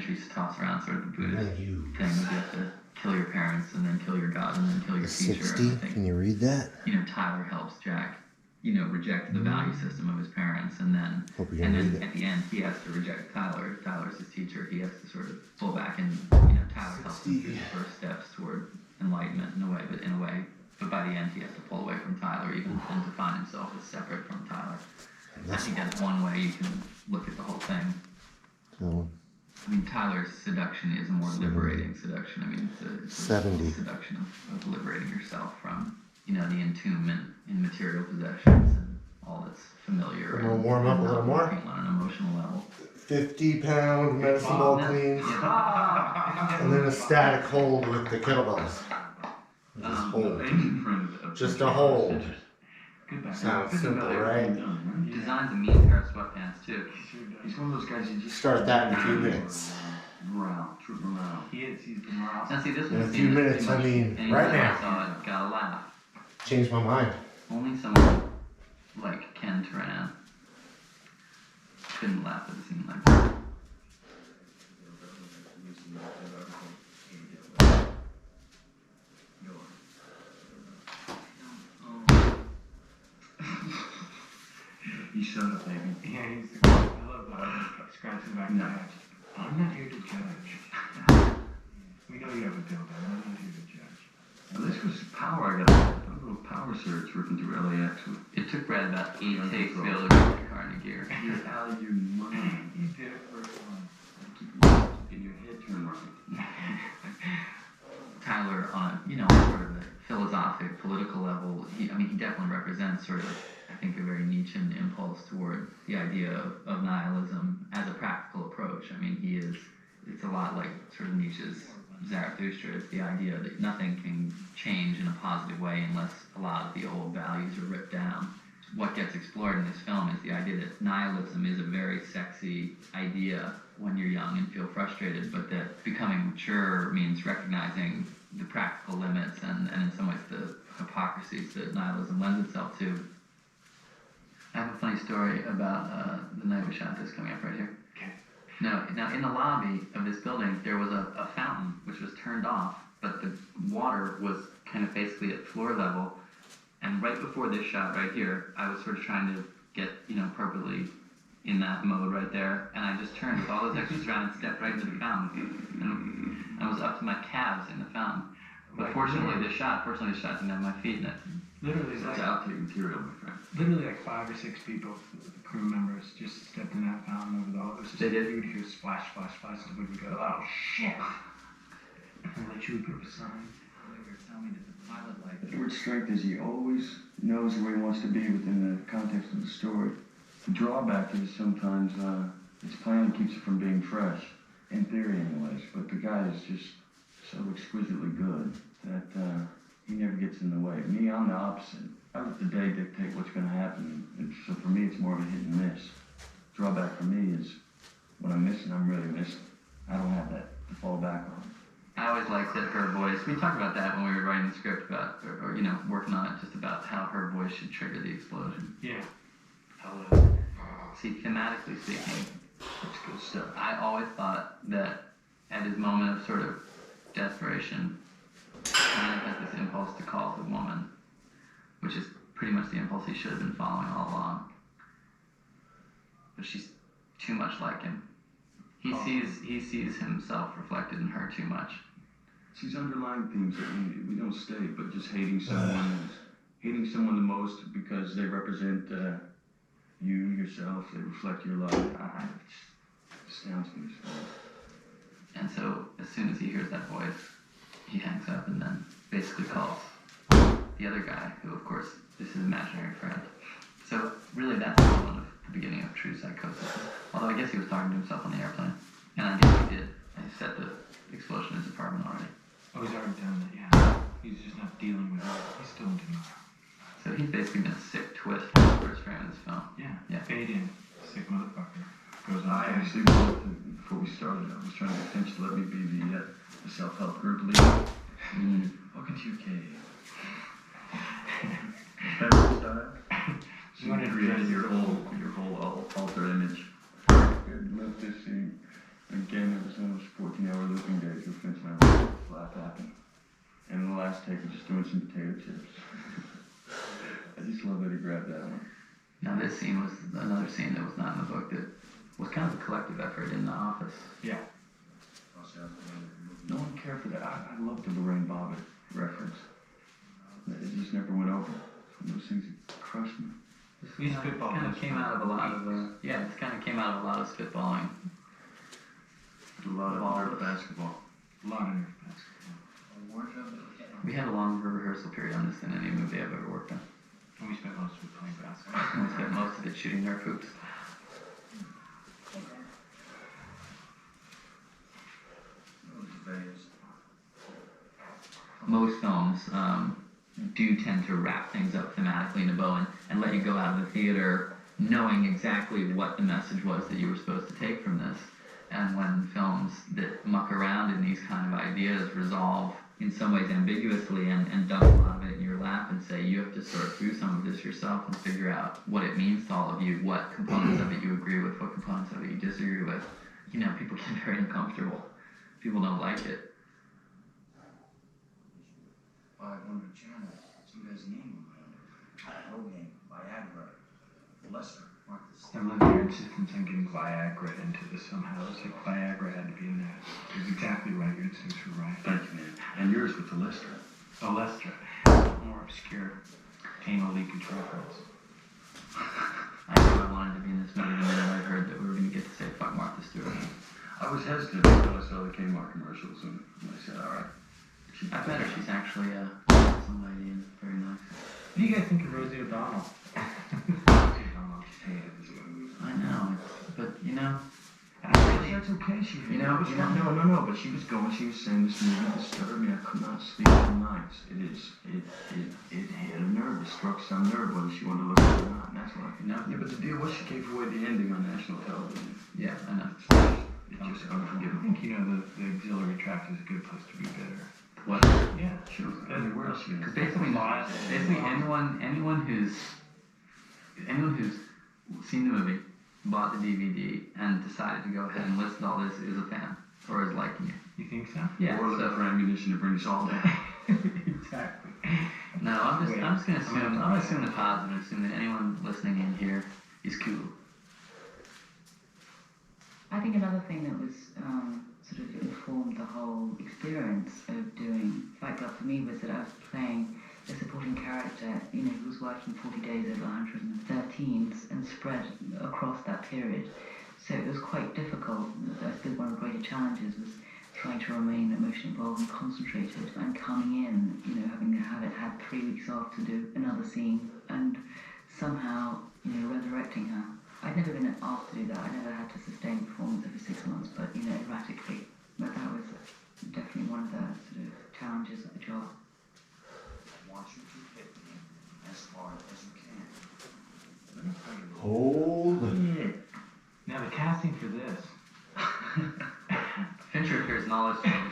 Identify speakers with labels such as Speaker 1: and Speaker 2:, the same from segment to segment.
Speaker 1: imagery used to toss around, sort of the Buddhist thing, where you have to kill your parents and then kill your God and then kill your teacher.
Speaker 2: 60? Can you read that?
Speaker 1: Tyler helps Jack, reject the value system of his parents, and then at the end he has to reject Tyler. Tyler's his teacher. He has to sort of pull back, and Tyler helps him through the first steps toward enlightenment in a way. But by the end he has to pull away from Tyler, even and define himself as separate from Tyler. I think that's one way you can look at the whole thing.
Speaker 2: So,
Speaker 1: Tyler's seduction is a more liberating seduction. It's a
Speaker 2: 70.
Speaker 1: seduction of liberating yourself from, the entombment in material possessions and all that's familiar.
Speaker 2: We'll warm up a little more.
Speaker 1: On an emotional level.
Speaker 2: 50-pound medicine ball cleans. And then a static hold with the kettlebells. Just a hold. Sounds simple, right?
Speaker 1: Designs a mean pair of sweatpants too.
Speaker 3: He's one of those guys you just
Speaker 2: start that in a few minutes.
Speaker 3: Troop around. He's been around.
Speaker 1: Now see, this
Speaker 2: In a few minutes, I mean, right now.
Speaker 1: I saw it, gotta laugh.
Speaker 2: Changed my mind.
Speaker 1: Only someone like Ken Turan couldn't laugh at a scene like that.
Speaker 3: You shut up, baby.
Speaker 4: Yeah, he's the guy. I love that. Scratching the back of the head. I'm not here to judge. We know you have a dildo. I'm not here to judge.
Speaker 3: Now, this was power. I got a little power surge working through LAX.
Speaker 1: It took Brad about 8 takes to be able to get the car into gear.
Speaker 3: You're out of your mind.
Speaker 4: You did it first one.
Speaker 3: Keep your head turned right.
Speaker 1: Tyler, on sort of a philosophic, political level, he definitely represents sort of, I think, a very Nietzschean impulse toward the idea of nihilism as a practical approach. It's a lot like sort of Nietzsche's Zarathustra. It's the idea that nothing can change in a positive way unless a lot of the old values are ripped down. What gets explored in this film is the idea that nihilism is a very sexy idea when you're young and feel frustrated, but that becoming mature means recognizing the practical limits and in some ways the hypocrisies that nihilism lends itself to. I have a funny story about the night we shot this coming up right here.
Speaker 4: Okay.
Speaker 1: Now in the lobby of this building, there was a fountain which was turned off, but the water was kind of basically at floor level. And right before this shot right here, I was sort of trying to get, appropriately in that mode right there. And I just turned with all those extras around and stepped right into the fountain. And I was up to my calves in the fountain. But fortunately this shot didn't have my feet in it.
Speaker 4: Literally,
Speaker 3: That's outtake material, my friend.
Speaker 4: Literally like 5 or 6 people, crew members, just stepped in that fountain over the all.
Speaker 1: They did?
Speaker 4: You would hear splash, splash, splash, and we would go, oh shit! And let you give a sign.
Speaker 3: Edward's strength is he always knows where he wants to be within the context of the story. The drawback is sometimes his plan keeps it from being fresh, in theory anyways, but the guy is just so exquisitely good that he never gets in the way. Me, I'm the opposite. I let the day dictate what's going to happen, and so for me it's more of a hit and miss. Drawback for me is when I'm missing, I'm really missing. I don't have that to fall back on.
Speaker 1: I always liked that her voice. We talked about that when we were writing the script about, or working on it, just about how her voice should trigger the explosion.
Speaker 4: Yeah.
Speaker 1: See, thematically speaking,
Speaker 3: That's good stuff.
Speaker 1: I always thought that at his moment of sort of desperation, Ryan has this impulse to call the woman, which is pretty much the impulse he should have been following all along. But she's too much like him. He sees himself reflected in her too much.
Speaker 3: It's these underlying themes that we don't state, but just hating someone the most because they represent you, yourself, they reflect your life. It astounds me.
Speaker 1: And so as soon as he hears that voice, he hangs up and then basically calls the other guy, who of course is his imaginary friend. So really that's the moment of the beginning of true psychosis. Although I guess he was talking to himself on the airplane. And I guess he did. I set the explosion in his apartment already.
Speaker 4: Oh, he's already done that, yeah. He's just not dealing with it. He's still in denial.
Speaker 1: So he's basically been a sick twist for the first frame of this film.
Speaker 4: Yeah. Fade in. Sick motherfucker. Goes on.
Speaker 3: I actually, before we started, I was trying to get attention to let me be the self-help group leader. Welcome to your cave. Better style.
Speaker 4: You wanted to
Speaker 3: create your whole alter image. Good, love this scene. Again, it was almost last take of just doing some potato chips. I just love that he grabbed that one.
Speaker 1: Now this scene was another scene that was not in the book that was kind of a collective effort in the office.
Speaker 4: Yeah.
Speaker 3: No one cared for that. I love the Lorraine Bobbitt reference. It just never went over. Those things that crushed me.
Speaker 1: This kind of came out of a lot of it kind of came out of a lot of spitballing.
Speaker 3: A lot of nerve basketball.
Speaker 4: A lot of nerve basketball.
Speaker 1: We had a longer rehearsal period on this than any movie I've ever worked on.
Speaker 4: And we spent most of it playing basketball.
Speaker 1: And we spent most of it shooting Nerf hoops. Most films do tend to wrap things up thematically in a bow and let you go out of the theater knowing exactly what the message was that you were supposed to take from this. And when films that muck around in these kind of ideas resolve in some ways ambiguously and dump a lot of it in your lap and say you have to sort through some of this yourself and figure out what it means to all of you, what components of it you agree with, what components of it you disagree with, you know, people get very uncomfortable. People don't like it.
Speaker 5: 500 channels. Some guy's name on it. No name. Viagra. Lester.
Speaker 4: I love your insistence on getting Viagra into this somehow. It's like Viagra had to be in there. It was exactly right. Your instincts were right.
Speaker 3: Thank you, man. And yours with the Lister.
Speaker 4: Oh, Lester. More obscure anal leakage reference.
Speaker 1: I knew I wanted to be in this movie the minute I heard that we were going to get to say fuck Martha Stewart.
Speaker 3: I was hesitant until I saw the Kmart commercials and I said, all right.
Speaker 1: I bet her she's actually some lady and very nice.
Speaker 4: What do you guys think of Rosie O'Donnell? Rosie O'Donnell just hated this movie.
Speaker 1: I know, but you know,
Speaker 3: That's okay. No, but she was saying this movie disturbed me. I could not sleep for nights. It hit a nerve. It struck some nerve, whether she wanted to look at it or not. And that's what I
Speaker 1: no.
Speaker 3: Yeah, but the deal was she gave away the ending on national television.
Speaker 1: Yeah, I know.
Speaker 3: It's just
Speaker 4: I
Speaker 3: unforgivable.
Speaker 4: think, you know, the auxiliary tract is a good place to be bitter.
Speaker 1: What?
Speaker 4: Yeah,
Speaker 3: Sure. I mean, where else are you
Speaker 1: Because
Speaker 3: gonna
Speaker 1: basically anyone who's seen the movie, bought the DVD, and decided to go ahead and listen to all this is a fan or is liking it.
Speaker 4: You think so?
Speaker 1: Yeah.
Speaker 3: Or looking for ammunition to bring us all down.
Speaker 4: Exactly.
Speaker 1: No, I'm just gonna assume the positive and assume that anyone listening in here is cool.
Speaker 6: I think another thing that was sort of informed the whole experience of doing Fight Club for me was that I was playing a supporting character, you know, who was working 40 days over 113s and spread across that period. So it was quite difficult. I suppose one of the greater challenges was trying to remain emotionally involved and concentrated and coming in, you know, having had 3 weeks off to do another scene and somehow, you know, resurrecting her. I'd never been asked to do that. I never had to sustain a performance every 6 months, but, you know, erratically. But that was definitely one of the sort of challenges of the job.
Speaker 5: I want you to hit me as hard as you can.
Speaker 2: Hold.
Speaker 3: Yeah.
Speaker 4: Now the casting for this.
Speaker 1: Fincher appears in all his films.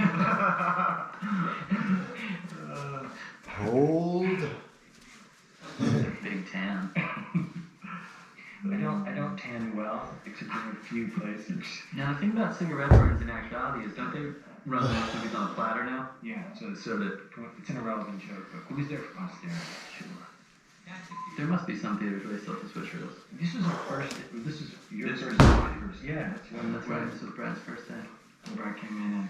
Speaker 2: Hold.
Speaker 1: Big tan.
Speaker 4: I don't tan well, except in a few places.
Speaker 1: Now the thing about cigarette burns in actuality is don't they run most movies on a platter now?
Speaker 4: Yeah, so
Speaker 1: So that
Speaker 4: it's an irrelevant joke, but it was there for posterity. Sure.
Speaker 1: there must be some theaters where they still have to switch reels.
Speaker 4: This was our first. This is your
Speaker 3: This
Speaker 4: first.
Speaker 3: is my first.
Speaker 4: Yeah, that's
Speaker 1: Right, this was Brad's first day.
Speaker 4: Brad came in and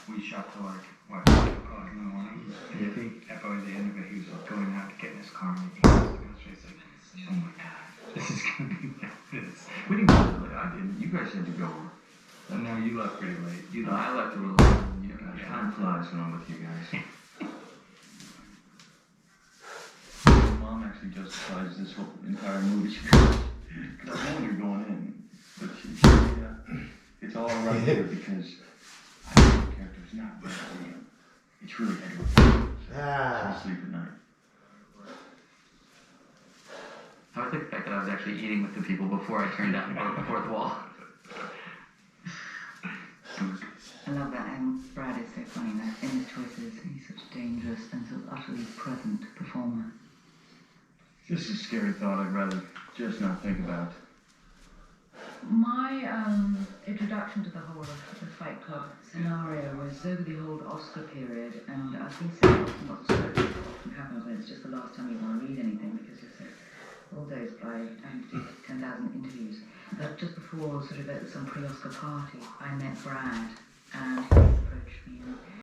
Speaker 4: we shot till like what 5 o'clock in the morning. And I think by the end of it, he was like going out to get in his car and he was looking at his face like, oh my god, this is gonna be like this.
Speaker 3: We didn't go late. I didn't. You guys had to go.
Speaker 4: And no, you left pretty late. You
Speaker 1: No, I
Speaker 4: left.
Speaker 1: left a little later than you.
Speaker 3: Time flies when I'm with you guys. My mom actually justifies this whole entire movie. Because I know you're going in, but it's all right here because I know the character is not really real. It's really Edward. So I
Speaker 2: Ah.
Speaker 3: sleep at night.
Speaker 1: I would like the fact that I was actually eating with the people before I turned down the fourth wall.
Speaker 6: I love that, and Brad is so funny that in his choices, he's such a dangerous and sort of utterly present performer.
Speaker 3: This is a scary thought I'd rather just not think about.
Speaker 6: My introduction to the whole of the Fight Club scenario was over the whole Oscar period, and I've been saying lots and lots of last time you want to read anything because it's all those by 10,000 interviews. But just before sort of at some pre-Oscar party, I met Brad and he approached me and